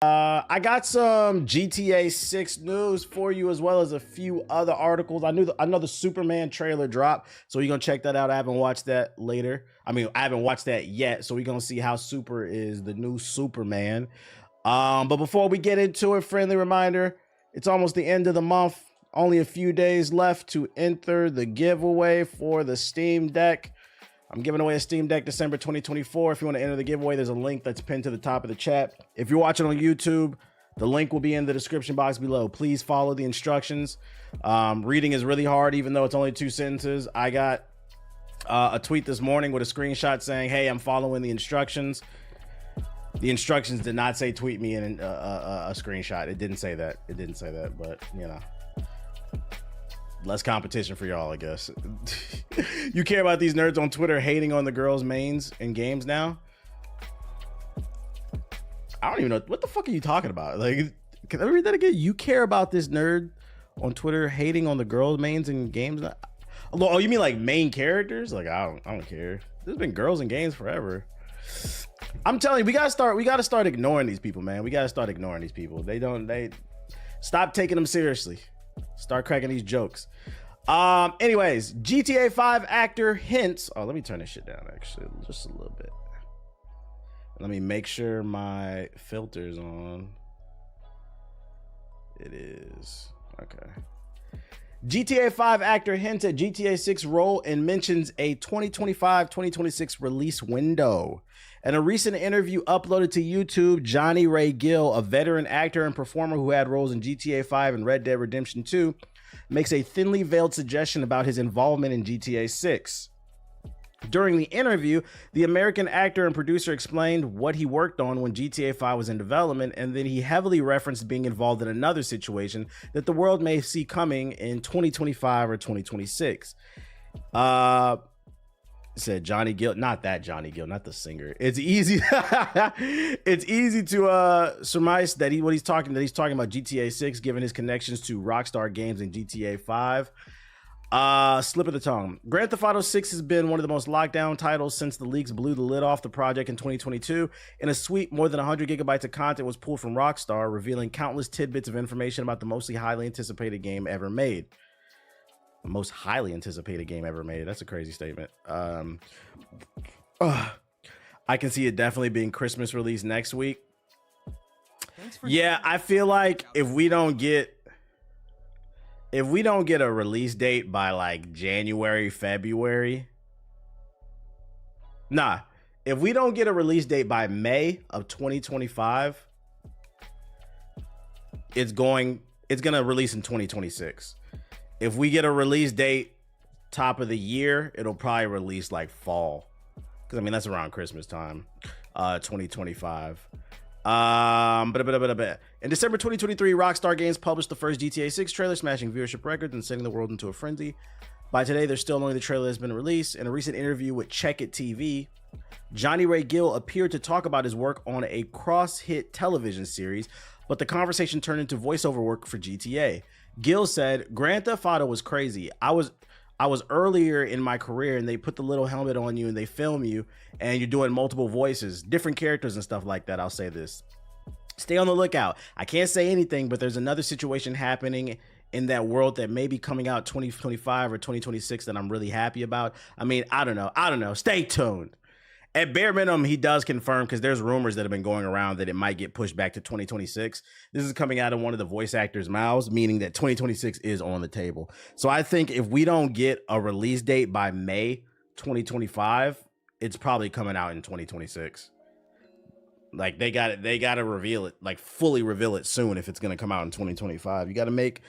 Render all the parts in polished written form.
I got some GTA 6 news for you, as well as a few other articles. I know the Superman trailer dropped, so we're gonna check that out. I haven't watched that later. I haven't watched that yet, so we're gonna see how super is the new Superman. But before we get into it, friendly reminder, it's almost the end of the month. Only a few days left to enter the giveaway for the Steam Deck. I'm giving away a Steam Deck December 2024. If you want to enter the giveaway, there's a link that's pinned to the top of the chat. If you're watching on YouTube, the link will be in the description box below. Please follow the instructions. Reading is really hard, even though it's only 2 sentences. I got a tweet this morning with a screenshot saying, hey, I'm following the instructions. The instructions did not say tweet me in a screenshot. It didn't say that. It didn't say that, but you know. Less competition for y'all, I guess. You care about these nerds on Twitter hating on the girls' mains in games now? I don't even know. What the fuck are you talking about? Like, can I read that again? You care about this nerd on Twitter hating on the girls' mains in games now? Oh, you mean like main characters? Like, I don't care. There's been girls in games forever. I'm telling you, we gotta start ignoring these people, man. We gotta start ignoring these people. They stop taking them seriously. Start cracking these jokes. Anyways, GTA 5 actor hints. Oh, let me turn this shit down actually, just a little bit. Let me make sure my filter's on. It is. Okay. GTA 5 actor hints at GTA 6 role and mentions a 2025-2026 release window. In a recent interview uploaded to YouTube, Johnny Ray Gill, a veteran actor and performer who had roles in GTA 5 and Red Dead Redemption 2, makes a thinly veiled suggestion about his involvement in GTA 6. During the interview, the American actor and producer explained what he worked on when GTA 5 was in development, and then he heavily referenced being involved in another situation that the world may see coming in 2025 or 2026. Said Johnny Gill, not that Johnny Gill, not the singer. It's easy. It's easy to surmise that he's talking about GTA 6, given his connections to Rockstar Games and GTA 5. Slip of the tongue. Grand Theft Auto 6 has been one of the most locked down titles since the leaks blew the lid off the project in 2022. In a sweep, more than 100 gigabytes of content was pulled from Rockstar, revealing countless tidbits of information about the mostly highly anticipated game ever made. The most highly anticipated game ever made. That's a crazy statement. I can see it definitely being Christmas release next week. Yeah, I feel like if we don't get a release date by like January, February. If we don't get a release date by May of 2025, it's going to release in 2026. If we get a release date top of the year, it'll probably release like fall. Because that's around Christmas time, 2025. In December 2023, Rockstar Games published the first GTA 6 trailer, smashing viewership records and sending the world into a frenzy. By today, there's still only the trailer has been released. In a recent interview with Check It TV, Johnny Ray Gill appeared to talk about his work on a cross-hit television series, but the conversation turned into voiceover work for GTA. Gill said, Grand Theft Auto was crazy. I was earlier in my career and they put the little helmet on you and they film you and you're doing multiple voices, different characters and stuff like that. I'll say this. Stay on the lookout. I can't say anything, but there's another situation happening in that world that may be coming out 2025 or 2026 that I'm really happy about. I don't know. Stay tuned. At bare minimum, he does confirm, because there's rumors that have been going around that it might get pushed back to 2026. This is coming out of one of the voice actors' mouths, meaning that 2026 is on the table. So I think if we don't get a release date by May 2025, it's probably coming out in 2026. Like they got to reveal it, like fully reveal it soon if it's going to come out in 2025. You got to make,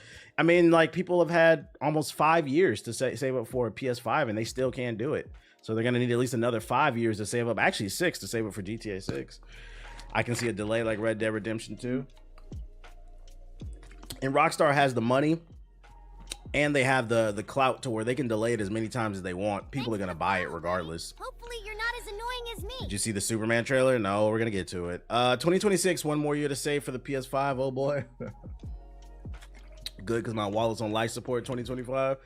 people have had almost 5 years to save up for a PS5 and they still can't do it. So they're going to need at least another 5 years to save up, actually 6 to save up for GTA 6. I can see a delay like Red Dead Redemption 2. And Rockstar has the money and they have the clout to where they can delay it as many times as they want. People are going to buy it regardless. Hopefully you're not as annoying as me. Did you see the Superman trailer? No, we're going to get to it. 2026, one more year to save for the PS5. Oh boy. Good, because my wallet's on life support 2025.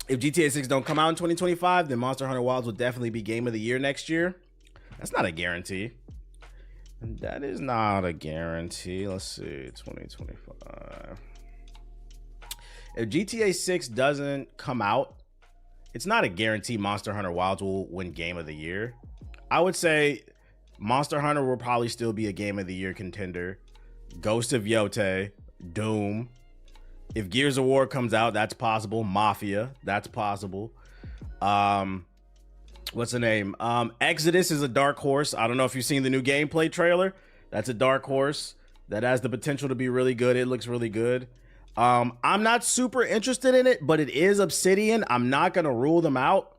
If GTA 6 don't come out in 2025, then Monster Hunter Wilds will definitely be game of the year next year. That's not a guarantee. That is not a guarantee. Let's see, 2025. If GTA 6 doesn't come out, it's not a guarantee Monster Hunter Wilds will win Game of the Year. I would say Monster Hunter will probably still be a Game of the Year contender. Ghost of Yotei, Doom. If Gears of War comes out, that's possible. Mafia, that's possible. What's the name? Exodus is a dark horse. I don't know if you've seen the new gameplay trailer. That's a dark horse that has the potential to be really good. It looks really good. I'm not super interested in it, but it is Obsidian. I'm not gonna rule them out.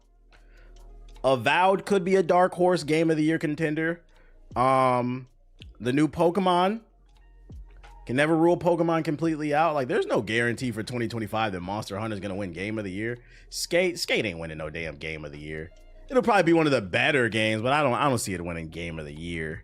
Avowed could be a dark horse Game of the Year contender. The new Pokemon. Can never rule Pokemon completely out. Like, there's no guarantee for 2025 that Monster Hunter is gonna win Game of the Year. Skate ain't winning no damn Game of the Year. It'll probably be one of the better games, but I don't see it winning Game of the Year.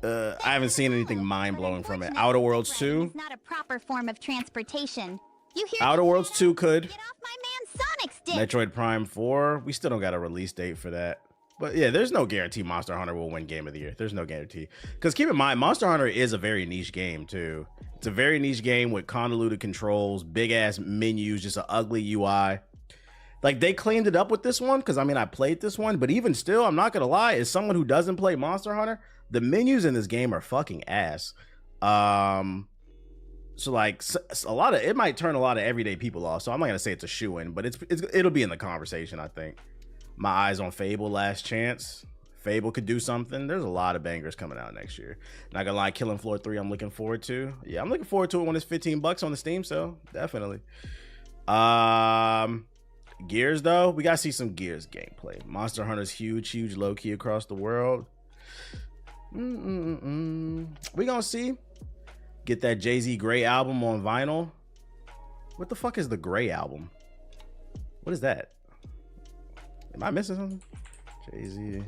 I haven't seen anything mind-blowing from it. Outer Worlds 2. It's not a proper form of transportation. You hear Outer me? Worlds 2 could. Get off my man Sonic's dick. Metroid Prime 4. We still don't got a release date for that. But yeah, there's no guarantee Monster Hunter will win Game of the Year. There's no guarantee. Because keep in mind, Monster Hunter is a very niche game too. It's a very niche game with convoluted controls, big ass menus, just an ugly UI. Like, they cleaned it up with this one, because I mean, I played this one, but even still, I'm not gonna lie, as someone who doesn't play Monster Hunter, the menus in this game are fucking ass. So like a lot of it might turn a lot of everyday people off. So I'm not gonna say it's a shoo-in, but it'll be in the conversation, I think. My eyes on Fable, Last Chance. Fable could do something. There's a lot of bangers coming out next year. Not gonna lie, Killing Floor 3, I'm looking forward to. Yeah, I'm looking forward to it when it's $15 on the Steam sale. Definitely. Gears though, we gotta see some Gears gameplay. Monster Hunter's huge, low key across the world. We gonna see. Get that Jay-Z Gray album on vinyl. What the fuck is the Gray album? What is that? Am I missing something? Jay-Z.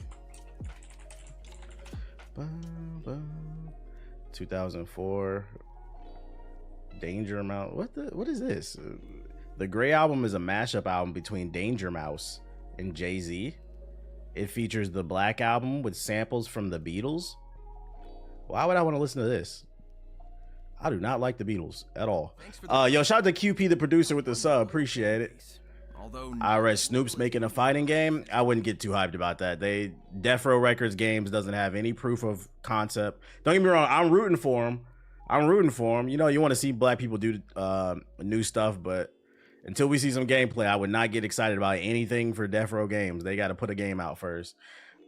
2004. Danger Mouse. What is this? The Gray album is a mashup album between Danger Mouse and Jay-Z. It features the Black album with samples from the Beatles. Why would I want to listen to this? I do not like the Beatles at all. Yo, shout out to QP, the producer, with the sub. Appreciate it. I read Snoop's making a fighting game. I wouldn't get too hyped about that. Death Row Records games doesn't have any proof of concept. Don't get me wrong, I'm rooting for him. You know, you want to see black people do new stuff, but until we see some gameplay, I would not get excited about anything for Death Row Games. They got to put a game out first.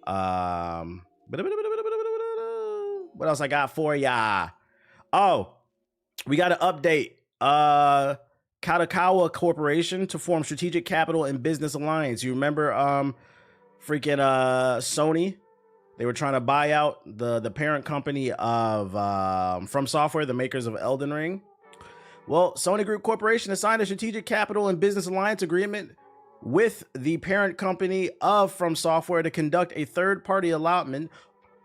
What else I got for ya? Oh, we got an update. Kadokawa Corporation to form Strategic Capital and Business Alliance. You remember freaking Sony? They were trying to buy out the parent company of From Software, the makers of Elden Ring. Well, Sony Group Corporation has signed a Strategic Capital and Business Alliance agreement with the parent company of From Software to conduct a third-party allotment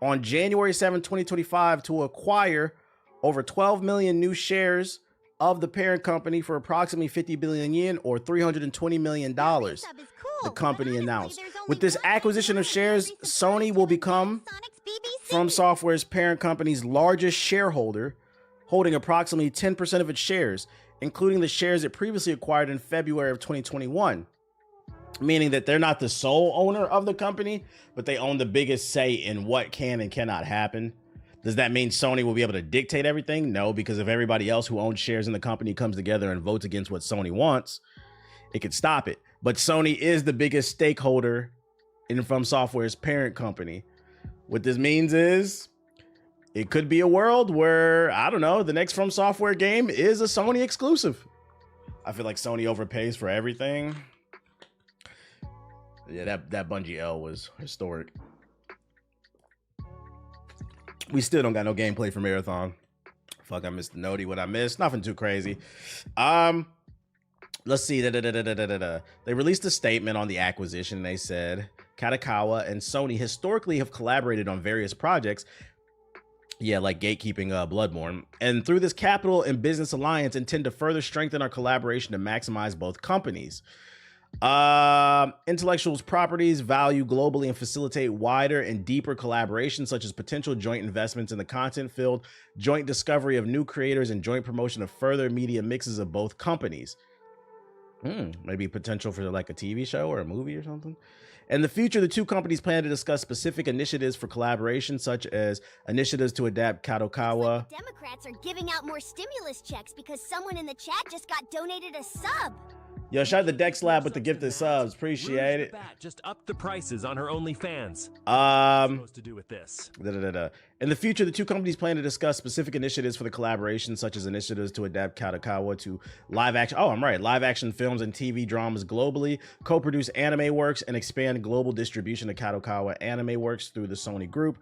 on January 7, 2025 to acquire over 12 million new shares of the parent company for approximately 50 billion yen or $320 million. The company announced. With this acquisition of shares, Sony will become From Software's parent company's largest shareholder, holding approximately 10% of its shares, including the shares it previously acquired in February of 2021. Meaning that they're not the sole owner of the company, but they own the biggest say in what can and cannot happen. Does that mean Sony will be able to dictate everything? No, because if everybody else who owns shares in the company comes together and votes against what Sony wants, it could stop it. But Sony is the biggest stakeholder in From Software's parent company. What this means is it could be a world where, I don't know, the next From Software game is a Sony exclusive. I feel like Sony overpays for everything. Yeah, that Bungie L was historic. We still don't got no gameplay for Marathon. Fuck, I missed the Noti. What I missed? Nothing too crazy. Let's see. They released a statement on the acquisition. They said Kadokawa and Sony historically have collaborated on various projects. Yeah, like gatekeeping Bloodborne. And through this capital and business alliance, intend to further strengthen our collaboration to maximize both companies. Intellectual properties value globally and facilitate wider and deeper collaboration, such as potential joint investments in the content field, joint discovery of new creators, and joint promotion of further media mixes of both companies. Maybe potential for like a TV show or a movie or something. In the future, the two companies plan to discuss specific initiatives for collaboration, such as initiatives to adapt Kadokawa. Like the Democrats are giving out more stimulus checks because someone in the chat just got donated a sub. Yo, shout out to Dex Lab with the gifted subs. Appreciate it. Just up the prices on her OnlyFans. Supposed to do with this. In the future, the two companies plan to discuss specific initiatives for the collaboration, such as initiatives to adapt Kadokawa to live action. Oh, I'm right. Live action films and TV dramas globally, co-produce anime works, and expand global distribution of Kadokawa anime works through the Sony Group.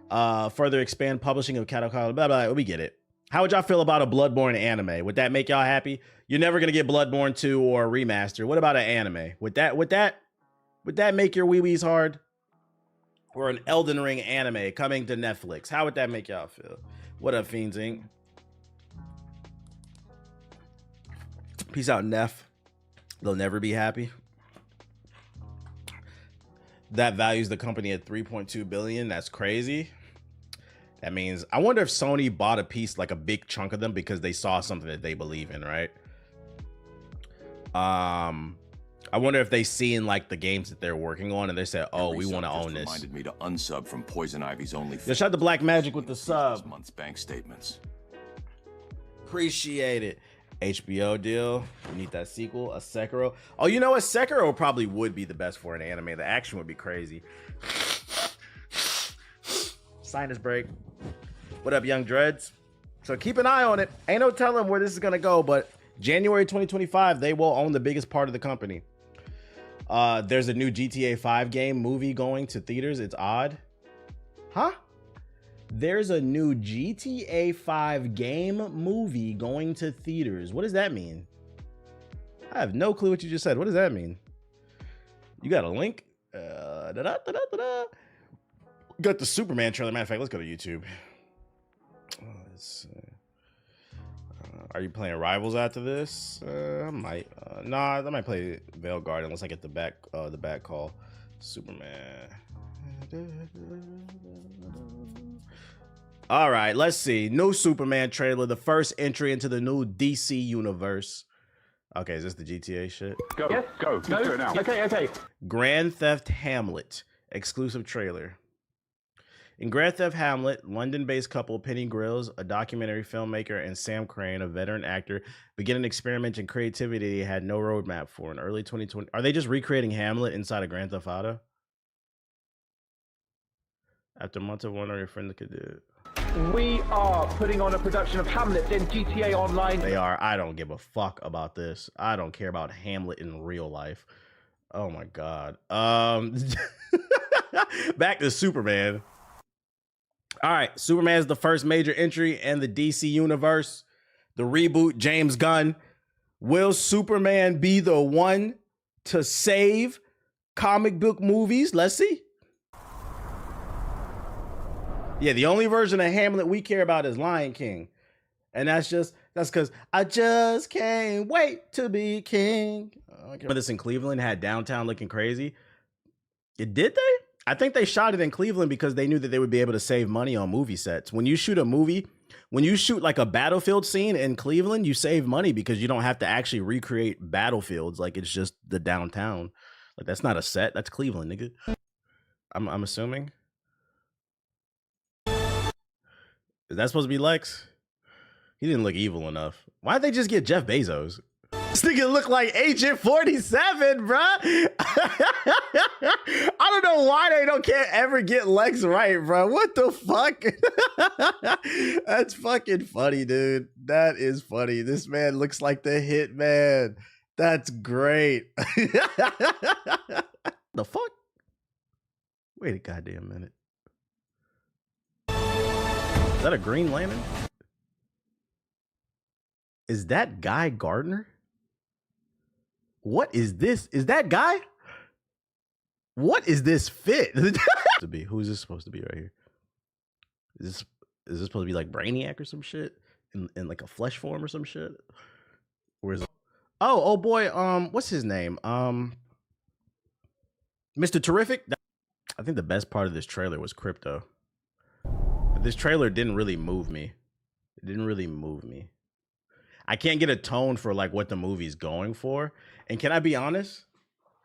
Further expand publishing of Kadokawa. Blah blah. We get it. How would y'all feel about a Bloodborne anime? Would that make y'all happy? You're never gonna get Bloodborne 2 or a remaster. What about an anime? Would that make your wee-wees hard? Or an Elden Ring anime coming to Netflix? How would that make y'all feel? What up, Fiends Inc? Peace out, Neff. They'll never be happy. That values the company at $3.2 billion. That's crazy. That means, I wonder if Sony bought a piece, like a big chunk of them, because they saw something that they believe in, right? I wonder if they seen like the games that they're working on and they said, "Oh, we want to own this." Reminded me to unsub from Poison Ivy's OnlyFans. Yeah, shout out to Black Magic with the sub. Month's bank statements. Appreciate it. HBO deal. We need that sequel, a Sekiro. Oh, you know what? Sekiro probably would be the best for an anime. The action would be crazy. Sinus break. What up, Young Dreads? So keep an eye on it. Ain't no telling where this is gonna go, but January 2025, they will own the biggest part of the company. There's a new GTA 5 game movie going to theaters. It's odd. Huh? There's a new GTA 5 game movie going to theaters. What does that mean? I have no clue what you just said. What does that mean? You got a link? Got the Superman trailer. Matter of fact, let's go to YouTube. Are you playing Rivals after this? I might. Nah, I might play Veil Guard unless I get the back call. Superman. All right, let's see. New Superman trailer. The first entry into the new DC universe. Okay, is this the GTA shit? Go. Yes. Go. Let's do it now. Okay. Grand Theft Hamlet exclusive trailer. In Grand Theft Hamlet, London-based couple Penny Grills, a documentary filmmaker, and Sam Crane, a veteran actor, begin an experiment in creativity they had no roadmap for. In early 2020, are they just recreating Hamlet inside of Grand Theft Auto? After months of wondering if friends could do it. We are putting on a production of Hamlet in GTA Online. They are. I don't give a fuck about this. I don't care about Hamlet in real life. Oh my god. Back to Superman. All right, Superman is the first major entry in the DC universe. The reboot, James Gunn. Will Superman be the one to save comic book movies? Let's see. Yeah, the only version of Hamlet we care about is Lion King. And that's because I just can't wait to be king. Remember this in Cleveland had downtown looking crazy? Did they? I think they shot it in Cleveland because they knew that they would be able to save money on movie sets. When you shoot a movie, when you shoot like a battlefield scene in Cleveland, you save money because you don't have to actually recreate battlefields. Like it's just the downtown. Like that's not a set. That's Cleveland, nigga. I'm assuming. Is that supposed to be Lex? He didn't look evil enough. Why'd they just get Jeff Bezos? This nigga look like Agent 47, bruh. I don't know why they can't ever get Lex right, bro. What the fuck? That's fucking funny, dude. That is funny. This man looks like the Hitman. That's great. The fuck? Wait a goddamn minute. Is that a Green Lantern? Is that Guy Gardner? What is this? Is that Guy? What is this fit? To be? Who is this supposed to be right here? Is this supposed to be like Brainiac or some shit? In like a flesh form or some shit? Or is it? Oh boy, what's his name? Mr. Terrific. I think the best part of this trailer was Crypto. But this trailer didn't really move me. It didn't really move me. I can't get a tone for like what the movie's going for. And can I be honest?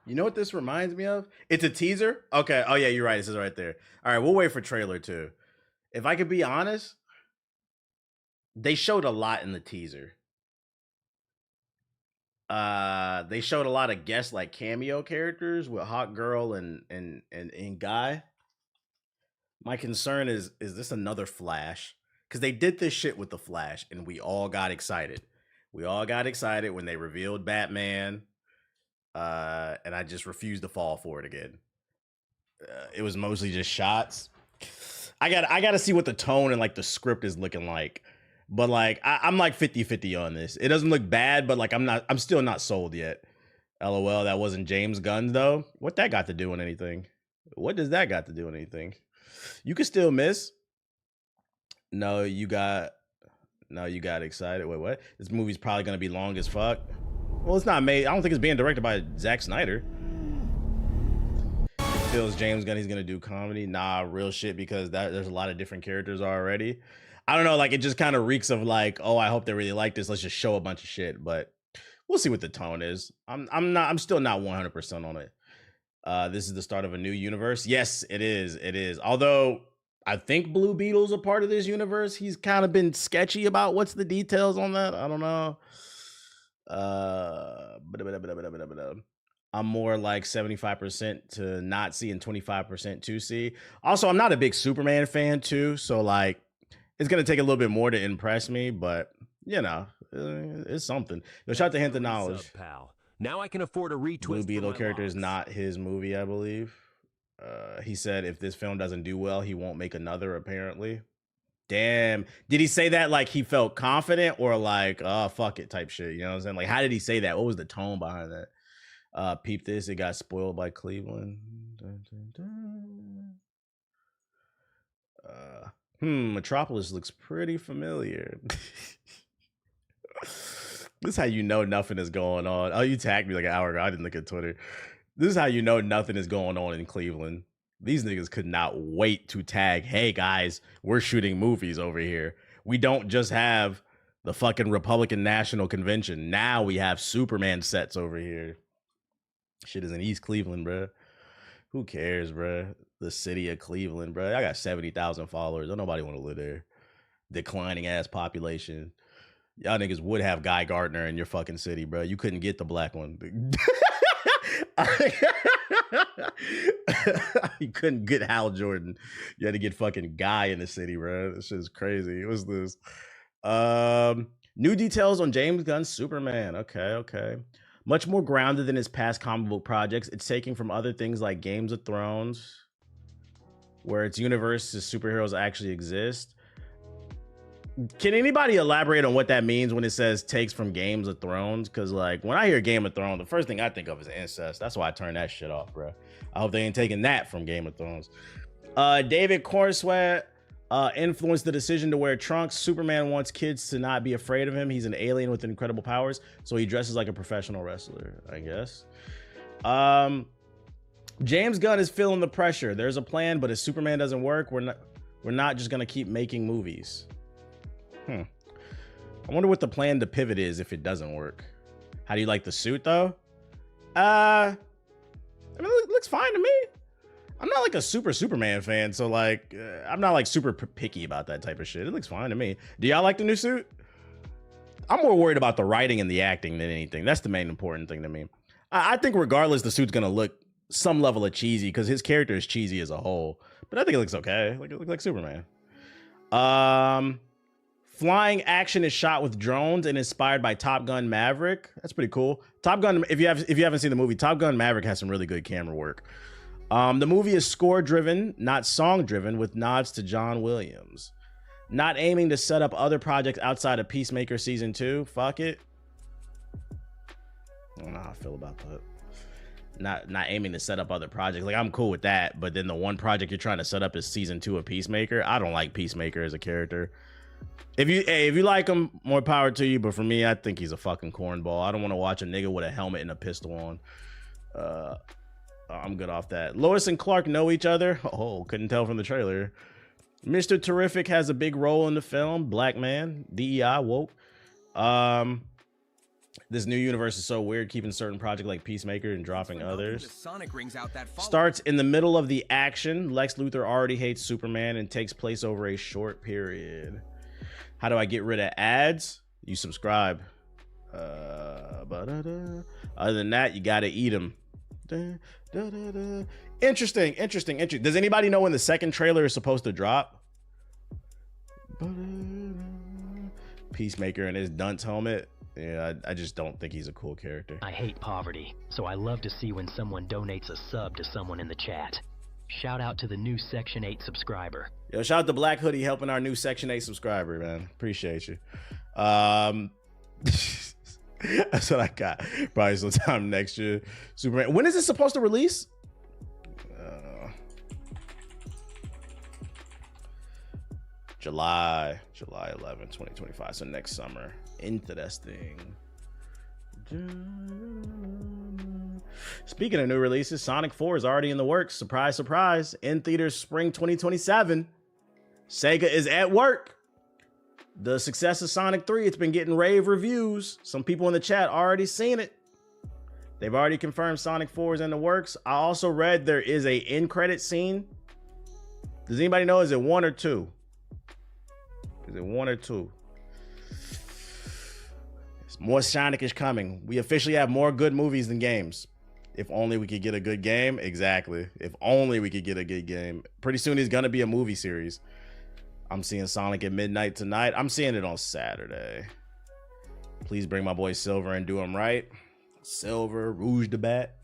You know what this reminds me of? It's a teaser. Okay. Oh yeah, you're right. It says right there. All right, we'll wait for trailer 2. If I could be honest, they showed a lot in the teaser. They showed a lot of guest like cameo characters with Hawk Girl and Guy. My concern is this another Flash? Because they did this shit with the Flash, and we all got excited. We all got excited when they revealed Batman, and I just refused to fall for it again. It was mostly just shots. I got to see what the tone and like the script is looking like. But like I'm like 50-50 on this. It doesn't look bad, but like I'm still not sold yet. LOL, that wasn't James Gunn though. What that got to do with anything? What does that got to do with anything? You can still miss. No, you got excited. Wait, what? This movie's probably gonna be long as fuck. Well, it's not made. I don't think it's being directed by Zack Snyder. Feels James Gunn, he's gonna do comedy. Nah, real shit, because there's a lot of different characters already. I don't know, like it just kind of reeks of like, oh, I hope they really like this. Let's just show a bunch of shit, but we'll see what the tone is. I'm still not 100% on it. This is the start of a new universe. Yes, it is. It is. Although I think Blue Beetle's a part of this universe. He's kind of been sketchy about what's the details on that. I don't know. I'm more like 75% to not see and 25% to see. Also, I'm not a big Superman fan too, so like it's gonna take a little bit more to impress me, but you know, it's something. Yo, shout out to Hint of Knowledge. Pal. Now I can afford a retwist. Blue Beetle character is not his movie, I believe. He said if this film doesn't do well, he won't make another, apparently. Damn. Did he say that like he felt confident or like, oh, fuck it type shit? You know what I'm saying? Like, how did he say that? What was the tone behind that? Peep this. It got spoiled by Cleveland. Dun, dun, dun. Metropolis looks pretty familiar. This is how you know nothing is going on. Oh, you tagged me like an hour ago. I didn't look at Twitter. This is how you know nothing is going on in Cleveland. These niggas could not wait to tag, hey guys, we're shooting movies over here. We don't just have the fucking Republican National Convention. Now we have Superman sets over here. Shit is in East Cleveland, bruh. Who cares, bruh? The city of Cleveland, bruh. I got 70,000 followers. Don't nobody want to live there. Declining ass population. Y'all niggas would have Guy Gardner in your fucking city, bruh. You couldn't get the black one. You couldn't get Hal Jordan. You had to get fucking Guy in the city, bro. This shit is crazy. What's this? New details on James Gunn's Superman. Okay. Much more grounded than his past comic book projects. It's taking from other things like Games of Thrones, where its universe is superheroes actually exist. Can anybody elaborate on what that means when it says takes from Games of Thrones? Because like when I hear Game of Thrones, the first thing I think of is incest. That's why I turn that shit off, bro. I hope they ain't taking that from Game of Thrones. David Cornsweat influenced the decision to wear trunks. Superman wants kids to not be afraid of him. He's an alien with incredible powers, so he dresses like a professional wrestler, I guess. James Gunn is feeling the pressure. There's a plan, but if Superman doesn't work, we're not just gonna keep making movies. I wonder what the plan to pivot is if it doesn't work. How do you like the suit though? I mean, it looks fine to me. I'm not like a super Superman fan, so like I'm not like super picky about that type of shit. It looks fine to me. Do y'all like the new suit? I'm more worried about the writing and the acting than anything. That's the main important thing to me. I think regardless, the suit's gonna look some level of cheesy because his character is cheesy as a whole. But I think it looks okay. Like it looks like Superman. Flying action is shot with drones and inspired by Top Gun Maverick. That's pretty cool. Top Gun, if you haven't seen the movie, Top Gun Maverick has some really good camera work. The movie is score driven, not song driven, with nods to John Williams. Not aiming to set up other projects outside of Peacemaker season 2. Fuck it. I don't know how I feel about that. Not aiming to set up other projects. Like I'm cool with that, but then the one project you're trying to set up is season 2 of Peacemaker. I don't like Peacemaker as a character. If you like him, more power to you. But for me, I think he's a fucking cornball. I don't want to watch a nigga with a helmet and a pistol on. I'm good off that. Lois and Clark know each other. Oh, couldn't tell from the trailer. Mr. Terrific has a big role in the film. Black man, DEI, woke. This new universe is so weird, keeping certain projects like Peacemaker and dropping others. Starts in the middle of the action. Lex Luthor already hates Superman and takes place over a short period. How do I get rid of ads? You subscribe. Other than that, you gotta eat them. Interesting. Does anybody know when the second trailer is supposed to drop? Peacemaker and his dunce helmet. Yeah, I just don't think he's a cool character. I hate poverty, so I love to see when someone donates a sub to someone in the chat. Shout out to the new Section 8 subscriber. Yo, shout out to Black Hoodie helping our new Section 8 subscriber, man. Appreciate you. That's what I got. Probably sometime next year. Superman. When is it supposed to release? July 11, 2025. So next summer. Interesting. Speaking of new releases, Sonic 4 is already in the works. Surprise, surprise. In theaters spring 2027. Sega is at work. The success of Sonic 3, it's been getting rave reviews. Some people in the chat already seen it. They've already confirmed Sonic 4 is in the works. I also read there is a end credit scene. Does anybody know? Is it 1 or 2? Is it 1 or 2? More Sonic is coming. We officially have more good movies than games. If only we could get a good game. Exactly. If only we could get a good game. Pretty soon it's gonna be a movie series. I'm seeing Sonic at midnight tonight. I'm seeing it on Saturday. Please bring my boy Silver and do him right. Silver, Rouge the Bat.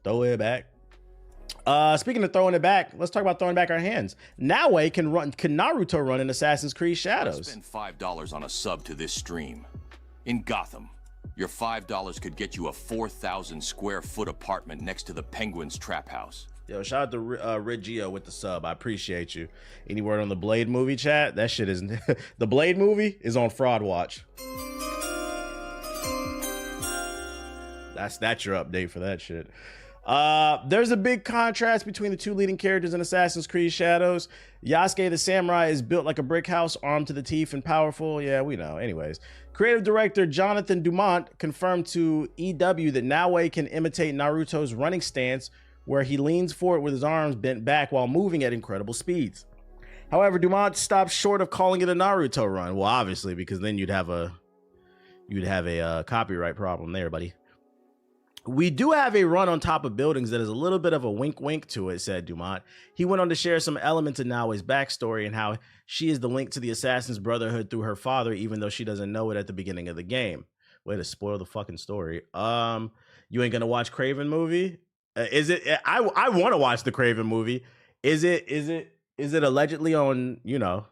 Throw it back. Speaking of throwing it back, let's talk about throwing back our hands. Naoe can Naruto run in Assassin's Creed Shadows. Spend $5 on a sub to this stream. In Gotham, your $5 could get you a 4,000 square foot apartment next to the Penguin's trap house. Yo, shout out to Reggio with the sub. I appreciate you. Any word on the Blade movie, chat? That shit is... The Blade movie is on Fraud Watch. That's your update for that shit. There's a big contrast between the two leading characters in Assassin's Creed Shadows. Yasuke the samurai is built like a brick house, armed to the teeth and powerful. Yeah, we know. Anyways, creative director Jonathan Dumont confirmed to EW that Naoe can imitate Naruto's running stance, where he leans forward with his arms bent back while moving at incredible speeds. However, Dumont stopped short of calling it a Naruto run. Well, obviously, because then you'd have a copyright problem there, buddy. We do have a run on top of buildings that is a little bit of a wink wink to it, said Dumont. He went on to share some elements of Naoe's backstory and how she is the link to the Assassin's Brotherhood through her father, even though she doesn't know it at the beginning of the game. Way to spoil the fucking story. You ain't gonna watch Kraven movie? Is it? I want to watch the Kraven movie. Is it allegedly on? You know.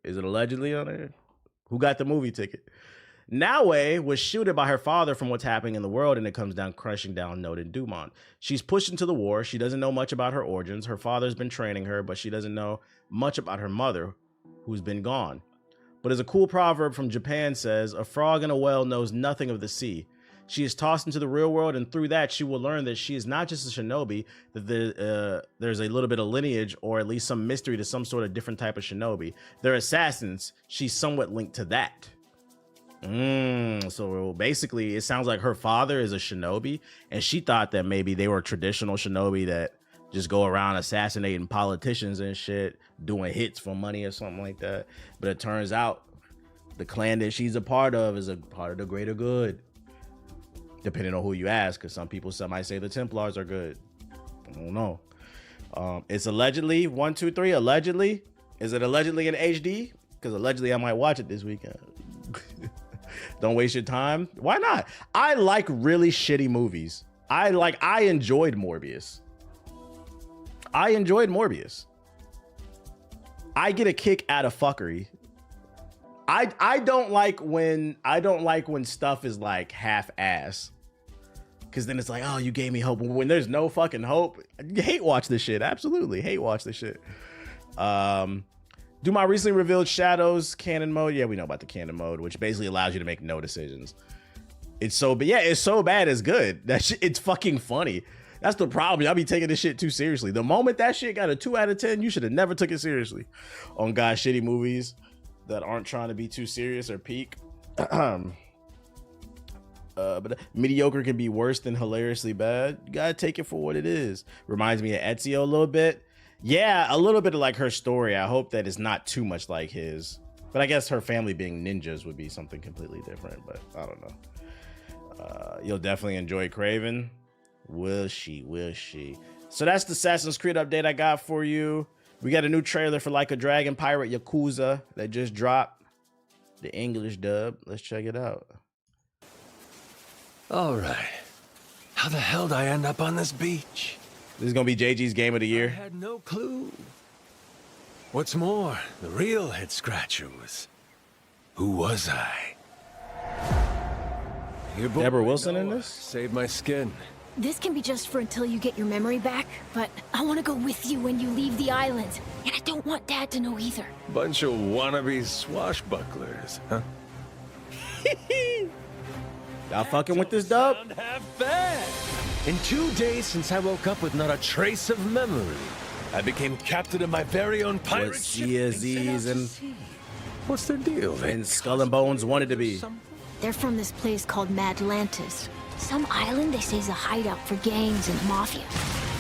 Is it allegedly on there? Who got the movie ticket? Naoe was shielded by her father from what's happening in the world, and it comes down crushing down, noted Dumont. She's pushed into the war. She doesn't know much about her origins. Her father's been training her, but she doesn't know much about her mother, who's been gone. But as a cool proverb from Japan says, a frog in a well knows nothing of the sea. She is tossed into the real world, and through that, she will learn that she is not just a shinobi, that there's a little bit of lineage, or at least some mystery to some sort of different type of shinobi. They're assassins. She's somewhat linked to that. So basically, it sounds like her father is a shinobi, and she thought that maybe they were traditional shinobi that just go around assassinating politicians and shit, doing hits for money or something like that. But it turns out the clan that she's a part of is a part of the greater good. Depending on who you ask, because some might say the Templars are good. I don't know. It's allegedly 1, 2, 3. Allegedly, is it allegedly in HD? Because allegedly, I might watch it this weekend. Don't waste your time. Why not? I like really shitty movies. I enjoyed Morbius. I get a kick out of fuckery. I don't like when stuff is like half-ass. Cause then it's like, oh, you gave me hope. When there's no fucking hope, hate watch this shit. Absolutely hate watch this shit. Do my recently revealed shadows canon mode. Yeah, we know about the canon mode, which basically allows you to make no decisions. It's so, but yeah, it's so bad it's good. That shit, it's fucking funny. That's the problem. Y'all be taking this shit too seriously. The moment that shit got a 2 out of 10, you should have never took it seriously. On God's shitty movies that aren't trying to be too serious or peak. But mediocre can be worse than hilariously bad. You gotta take it for what it is. Reminds me of Ezio a little bit. Yeah, a little bit of like her story. I hope that it's not too much like his. But I guess her family being ninjas would be something completely different. But I don't know. You'll definitely enjoy Craven. Will she? Will she? So that's the Assassin's Creed update I got for you. We got a new trailer for Like a Dragon Pirate Yakuza that just dropped. The English dub. Let's check it out. All right. How the hell did I end up on this beach? This is gonna be JG's game of the I year. had no clue. What's more, the real head scratcher was... Who was I? Your boy Deborah Wilson in Noah this? saved my skin. This can be just for until you get your memory back, but I want to go with you when you leave the island. And I don't want Dad to know either. Bunch of wannabe swashbucklers, huh? Y'all fucking with this dub? Sound half bad. In 2 days since I woke up with not a trace of memory, I became captain of my very own pirate What ship. CSEs and What's their deal? Skull and Bones wanted to be. They're from this place called Madlantis. Some island they say is a hideout for gangs and mafia.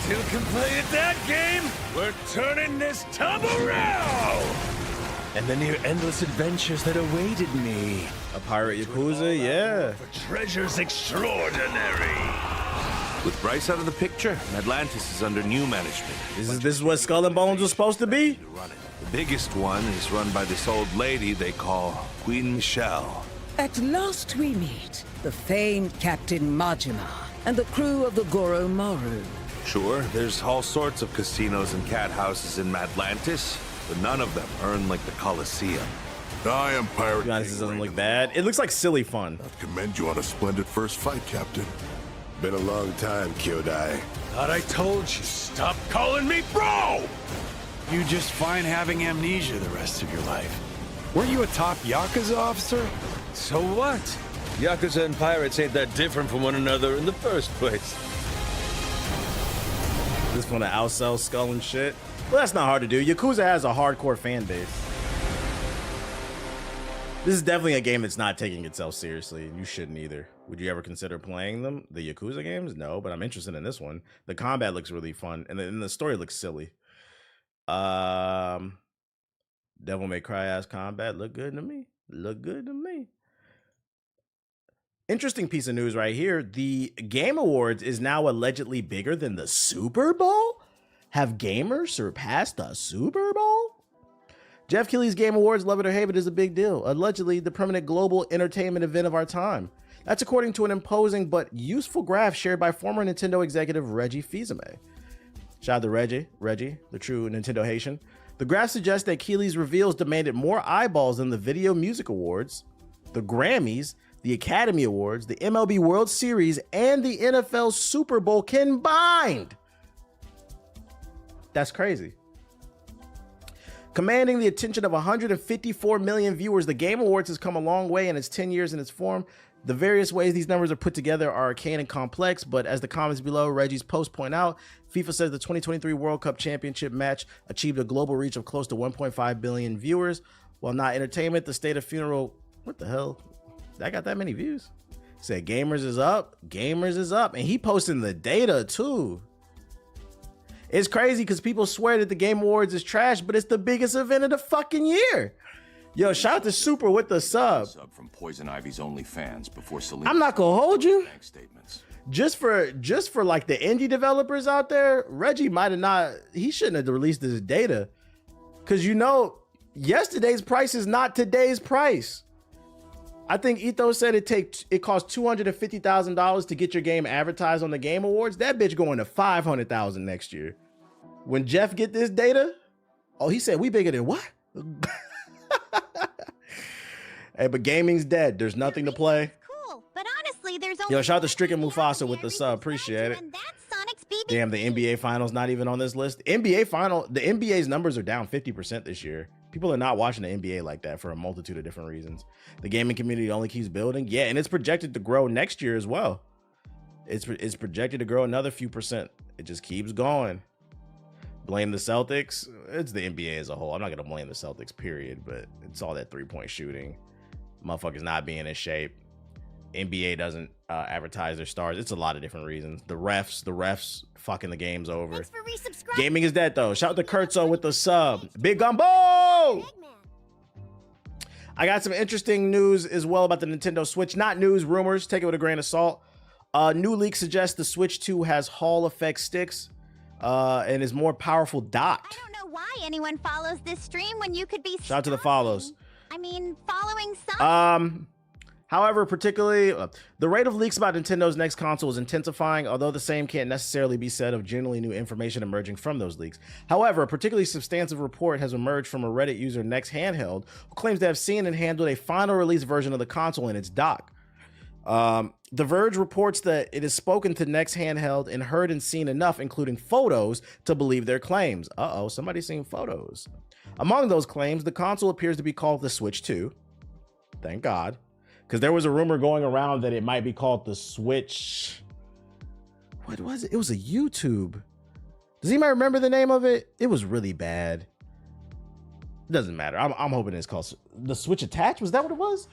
Till completed that game, we're turning this tub around! And the near endless adventures that awaited me. A pirate Yakuza, yeah. For treasures extraordinary. With Bryce out of the picture, Atlantis is under new management. This is what Skull and Bones was supposed to be? To run it. The biggest one is run by this old lady they call Queen Michelle. At last we meet the famed Captain Majima and the crew of the Goro Maru. Sure, there's all sorts of casinos and cat houses in Atlantis, but none of them earn like the Colosseum. I am Pirate To be honest, this doesn't look bad. It looks like silly fun. I commend you on a splendid first fight, Captain. Been a long time, Kyodai. Thought I told you, stop calling me bro! You just fine having amnesia the rest of your life. Weren't you a top Yakuza officer? So what? Yakuza and pirates ain't that different from one another in the first place. This one to outsell Skull and shit. Well, that's not hard to do. Yakuza has a hardcore fan base. This is definitely a game that's not taking itself seriously, and you shouldn't either. Would you ever consider playing them? The Yakuza games? No, but I'm interested in this one. The combat looks really fun, and the story looks silly. Devil May Cry ass combat look good to me. Look good to me. Interesting piece of news right here. The Game Awards is now allegedly bigger than the Super Bowl? Have gamers surpassed the Super Bowl? Jeff Keighley's Game Awards, love it or hate it, is a big deal. Allegedly, the permanent global entertainment event of our time. That's according to an imposing but useful graph shared by former Nintendo executive Reggie Fils-Aimé. Shout out to Reggie, the true Nintendo Haitian. The graph suggests that Keighley's reveals demanded more eyeballs than the Video Music Awards, the Grammys, the Academy Awards, the MLB World Series, and the NFL Super Bowl combined. That's crazy. Commanding the attention of 154 million viewers, the Game Awards has come a long way in its 10 years in its form. The various ways these numbers are put together are arcane and complex, but as the comments below Reggie's post point out, FIFA says the 2023 World Cup Championship match achieved a global reach of close to 1.5 billion viewers. While not entertainment, the State of Funeral, what the hell? I got that many views. Said gamers is up, and he posting the data too. It's crazy because people swear that the Game Awards is trash, but it's the biggest event of the fucking year. Yo, shout out to Super with the sub. Sub from Poison Ivy's OnlyFans before Selena. I'm not gonna hold you. Bank statements. Just for like the indie developers out there, Reggie might have not. He shouldn't have released this data, because you know yesterday's price is not today's price. I think Ethos said it costs $250,000 to get your game advertised on the Game Awards. That bitch going to $500,000 next year. When Jeff get this data, oh, he said we bigger than what? Hey, but gaming's dead. There's nothing to play. Cool, but honestly, there's only Yo, shout out to Stricken Mufasa with the sub. Appreciate it. And that's Sonic's Beach baby. Damn, the NBA finals not even on this list. The NBA's numbers are down 50% this year. People are not watching the NBA like that for a multitude of different reasons. The gaming community only keeps building. Yeah, and it's projected to grow next year as well. It's projected to grow another few percent. It just keeps going. Blame the Celtics. It's the NBA as a whole. I'm not gonna blame the Celtics, period, but it's all that 3-point shooting. Motherfuckers not being in shape. NBA doesn't advertise their stars. It's a lot of different reasons. The refs fucking the games over. Thanks for resubscribing. Gaming is dead though. Shout out to Kurtzo with the sub. Big Gumbo! I got some interesting news as well about the Nintendo Switch. Not news, rumors. Take it with a grain of salt. New leak suggests the Switch 2 has Hall effect sticks and is more powerful docked. I don't know why anyone follows this stream when you could be Shout out to the follows. I mean, following some. However, particularly, the rate of leaks about Nintendo's next console is intensifying, although the same can't necessarily be said of generally new information emerging from those leaks. However, a particularly substantive report has emerged from a Reddit user, Next Handheld, who claims to have seen and handled a final release version of the console in its dock. The Verge reports that it has spoken to Next Handheld and heard and seen enough, including photos, to believe their claims. Uh-oh, somebody's seen photos. Among those claims, the console appears to be called the Switch 2. Thank God. Because there was a rumor going around that it might be called the Switch. What was it? It was a YouTube. Does anybody remember the name of it? It was really bad. It doesn't matter. I'm hoping it's called the Switch Attach. Was that what it was?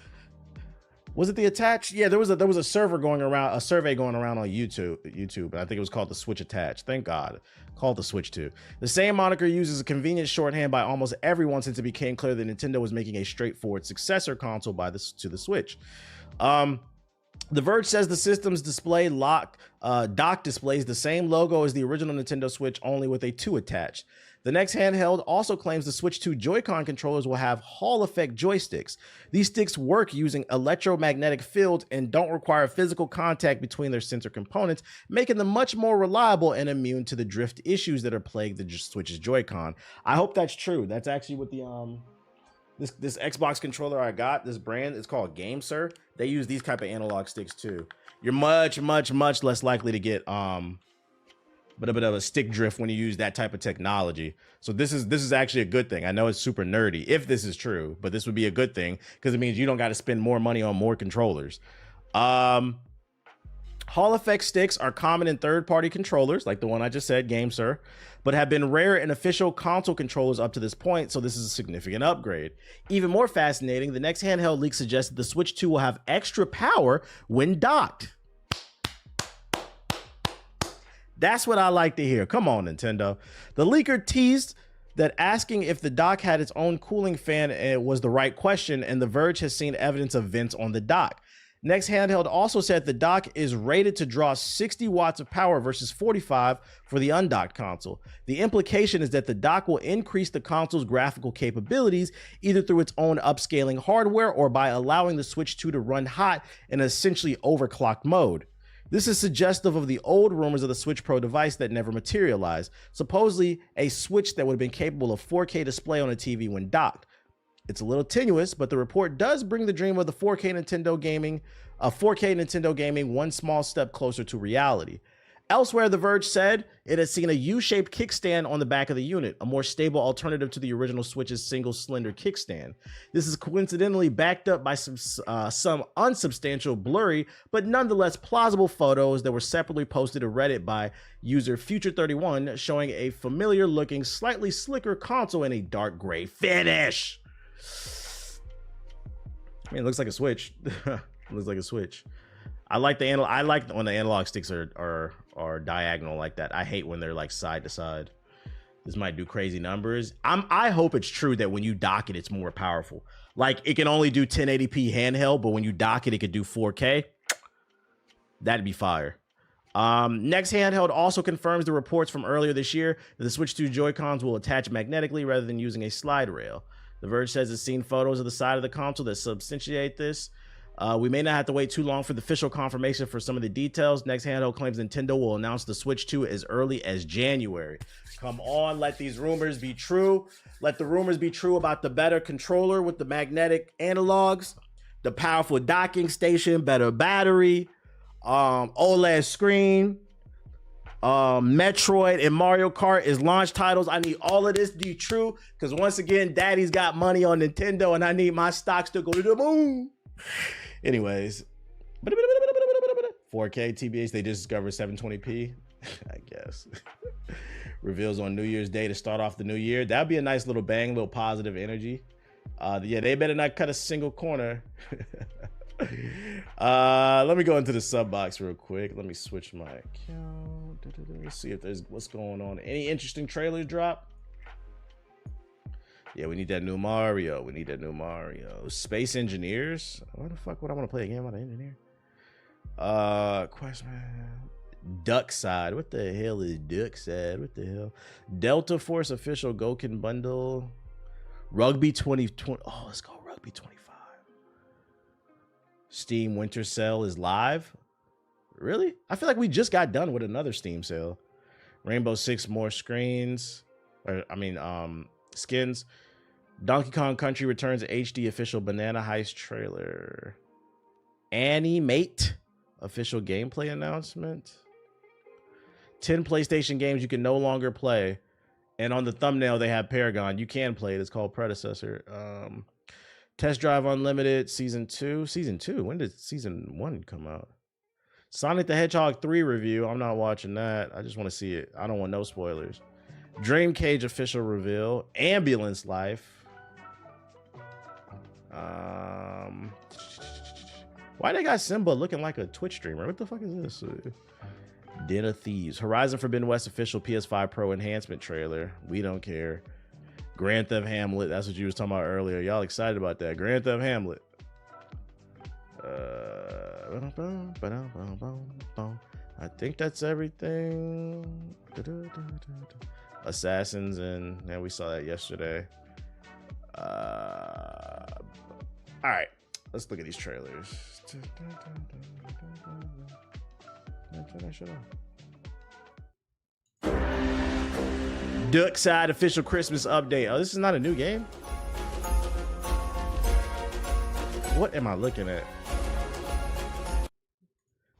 Was it the Attach? Yeah, there was a survey going around on YouTube, and I think it was called the Switch Attach. Thank God. Called the Switch 2. The same moniker used as a convenient shorthand by almost everyone since it became clear that Nintendo was making a straightforward successor console to the Switch. The Verge says the system's dock displays the same logo as the original Nintendo Switch, only with a 2 attached. The Next Handheld also claims the Switch 2 Joy-Con controllers will have Hall effect joysticks. These sticks work using electromagnetic fields and don't require physical contact between their sensor components, making them much more reliable and immune to the drift issues that are plaguing the Switch's Joy-Con. I hope that's true. That's actually what the this Xbox controller I got, this brand, it's called GameSir. They use these type of analog sticks too. You're much less likely to get but a bit of a stick drift when you use that type of technology. So this is actually a good thing. I know it's super nerdy if this is true, but this would be a good thing because it means you don't got to spend more money on more controllers. Hall effect sticks are common in third-party controllers, like the one I just said, GameSir, but have been rare in official console controllers up to this point, so this is a significant upgrade. Even more fascinating, the Next Handheld leak suggests that the Switch 2 will have extra power when docked. That's what I like to hear. Come on, Nintendo. The leaker teased that asking if the dock had its own cooling fan was the right question, and The Verge has seen evidence of vents on the dock. Next Handheld also said the dock is rated to draw 60 watts of power versus 45 for the undocked console. The implication is that the dock will increase the console's graphical capabilities either through its own upscaling hardware or by allowing the Switch 2 to run hot in essentially overclocked mode. This is suggestive of the old rumors of the Switch Pro device that never materialized, supposedly a Switch that would have been capable of 4K display on a TV when docked. It's a little tenuous, but the report does bring the dream of the 4K Nintendo gaming one small step closer to reality. Elsewhere, The Verge said it has seen a U-shaped kickstand on the back of the unit, a more stable alternative to the original Switch's single slender kickstand. This is coincidentally backed up by some unsubstantial, blurry, but nonetheless plausible photos that were separately posted to Reddit by user Future31 showing a familiar-looking, slightly slicker console in a dark gray finish. I mean, it looks like a Switch. It looks like a Switch. I like when the analog sticks are diagonal like that. I hate when they're like side to side. This might do crazy numbers. I hope it's true that when you dock it, it's more powerful. Like it can only do 1080p handheld, but when you dock it, it could do 4K. That'd be fire. Next Handheld also confirms the reports from earlier this year that the Switch 2 Joy-Cons will attach magnetically rather than using a slide rail. The Verge says it's seen photos of the side of the console that substantiate this. We may not have to wait too long for the official confirmation for some of the details. Next Handheld claims Nintendo will announce the Switch 2 as early as January. Come on, let these rumors be true. Let the rumors be true about the better controller with the magnetic analogs, the powerful docking station, better battery, OLED screen. Metroid and Mario Kart is launch titles. I need all of this to be true because once again, Daddy's got money on Nintendo and I need my stocks to go to the moon. Anyways, 4K TBH, they just discovered 720p, I guess. Reveals on New Year's Day to start off the new year. That'd be a nice little bang, little positive energy. Yeah, they better not cut a single corner. Let me go into the sub box real quick. Let me switch my account. Let's see if there's what's going on. Any interesting trailers drop? Yeah, we need that new Mario. We need that new Mario. Space Engineers. What the fuck would I want to play a game about an engineer? Question. Duckside. What the hell is Duckside? What the hell? Delta Force official Goken bundle. Rugby 2020. Oh, let's go Rugby 25. Steam Winter Sale is live. Really? I feel like we just got done with another Steam sale. Rainbow Six more screens. Or I mean, skins. Donkey Kong Country returns HD official Banana Heist trailer. Animate official gameplay announcement. 10 PlayStation games you can no longer play. And on the thumbnail, they have Paragon. You can play it. It's called Predecessor. Test Drive Unlimited Season 2. Season 2? When did Season 1 come out? Sonic the Hedgehog 3 review. I'm not watching that. I just want to see it. I don't want no spoilers. Dream Cage official reveal. Ambulance Life. Why they got Simba looking like a Twitch streamer? What the fuck is this? Den of Thieves. Horizon Forbidden West official PS5 Pro enhancement trailer. We don't care. Grand Theft Hamlet. That's what you was talking about earlier. Y'all excited about that? Grand Theft Hamlet. I think that's everything. Assassins, and yeah, we saw that yesterday. All right, let's look at these trailers. Duckside official Christmas update. Oh, this is not a new game. What am I looking at?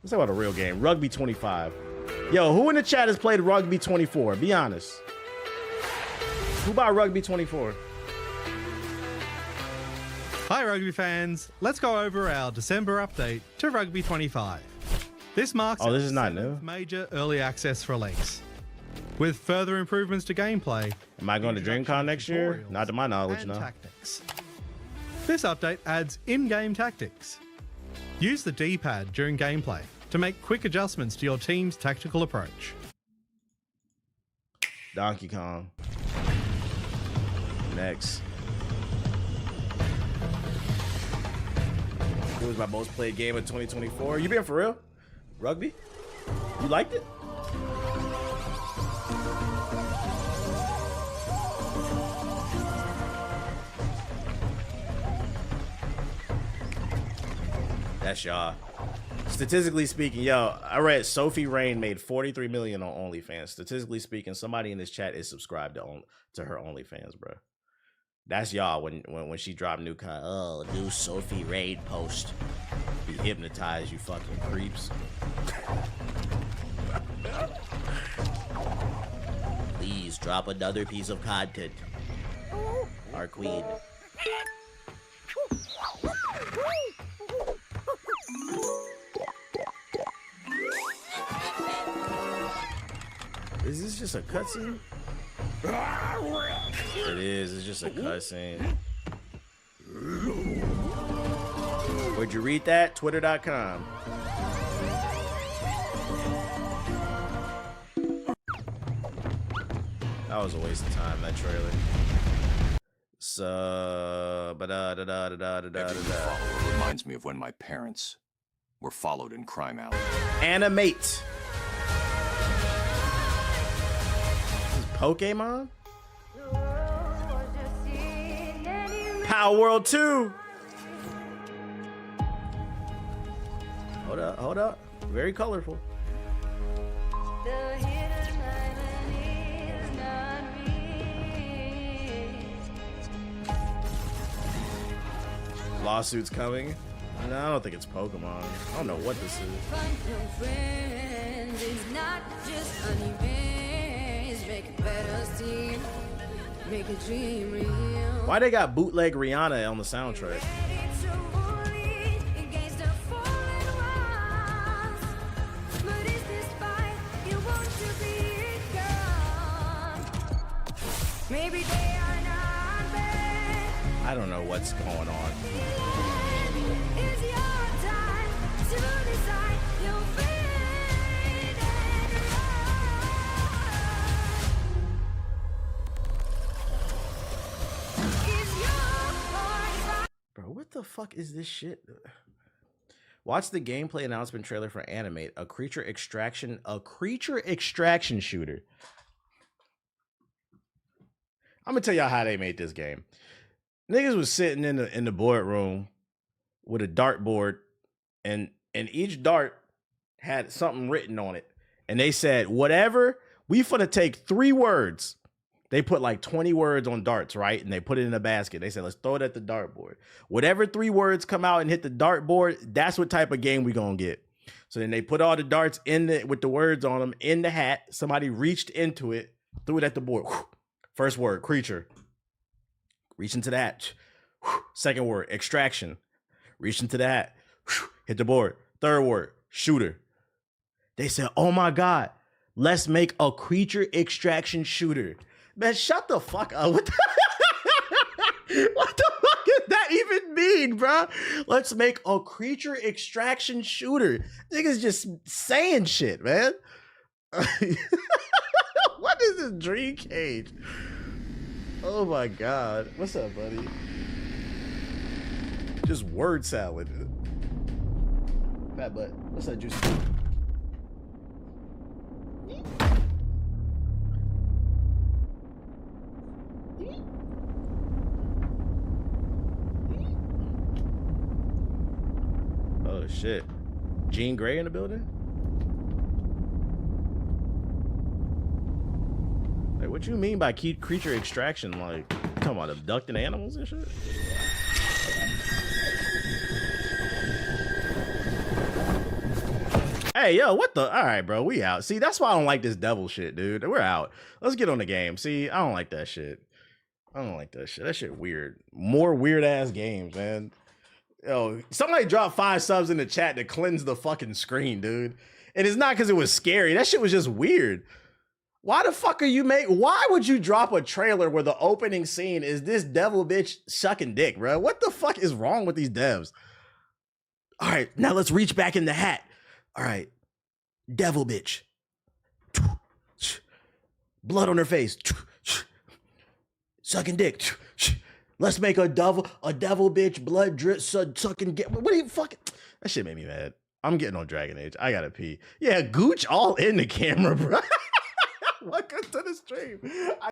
Let's talk about a real game. Rugby 25. Yo, who in the chat has played Rugby 24? Be honest. Who bought Rugby 24? Hi Rugby fans, let's go over our December update to Rugby 25. This marks this is not new. Major early access release. With further improvements to gameplay. Am I going to DreamCon next year? Not to my knowledge, no. Tactics. This update adds in-game tactics. Use the D-pad during gameplay to make quick adjustments to your team's tactical approach. Donkey Kong. Next. It was my most played game of 2024. You being for real? Rugby? You liked it? That's y'all. Statistically speaking, yo, I read Sophie Rain made 43 million on OnlyFans. Statistically speaking, somebody in this chat is subscribed to her OnlyFans, bro. That's y'all when she dropped new content. Oh, new Sophie Rain post. Be hypnotized, you fucking creeps. Please drop another piece of content. Our queen. Is this just a cutscene? It is. It's just a cutscene. Where'd you read that? Twitter.com. That was a waste of time, that trailer. So, reminds me of when my parents were followed in Crime Alley. Animate. Pokemon? Power World 2. Hold up. Very colorful. Lawsuits coming. No, I don't think it's Pokemon. I don't know what this is. It's not just uneven, make it better see, make a dream real. Why they got bootleg Rihanna on the soundtrack? Maybe they are not bad. I don't know what's going on. It's your time to decide you'll fade and run. It's your heart. Bro, what the fuck is this shit? Watch the gameplay announcement trailer for Animate, a creature extraction shooter. I'm gonna tell y'all how they made this game. Niggas was sitting in the boardroom with a dartboard, and each dart had something written on it. And they said, whatever, we finna take 3 words. They put like 20 words on darts, right? And they put it in a basket. They said, let's throw it at the dartboard. Whatever 3 words come out and hit the dartboard, that's what type of game we gonna get. So then they put all the darts with the words on them in the hat. Somebody reached into it, threw it at the board. First word, creature. Reach into that. Second word, extraction. Reach into that. Hit the board. Third word, shooter. They said, oh my God, let's make a creature extraction shooter. Man, shut the fuck up. What the fuck does that even mean, bro? Let's make a creature extraction shooter. Niggas just saying shit, man. What is this Dream Cage? Oh my God. What's up, buddy? Just word salad. Fat butt. What's that juicy? Oh shit. Jean Grey in the building? Like, what you mean by creature extraction? Like, you talking about abducting animals and shit? Hey, yo, what the? All right, bro, we out. See, that's why I don't like this devil shit, dude. We're out. Let's get on the game. See, I don't like that shit. I don't like that shit. That shit weird. More weird ass games, man. Yo, somebody dropped 5 subs in the chat to cleanse the fucking screen, dude. And it's not because it was scary. That shit was just weird. Why the fuck are you why would you drop a trailer where the opening scene is this devil bitch sucking dick, bro? What the fuck is wrong with these devs? All right, now let's reach back in the hat. All right, devil bitch. Blood on her face. Sucking dick. Let's make a devil bitch blood drip sucking. What are you fucking? That shit made me mad. I'm getting on Dragon Age. I gotta pee. Yeah, Gooch all in the camera, bro. Welcome to the stream.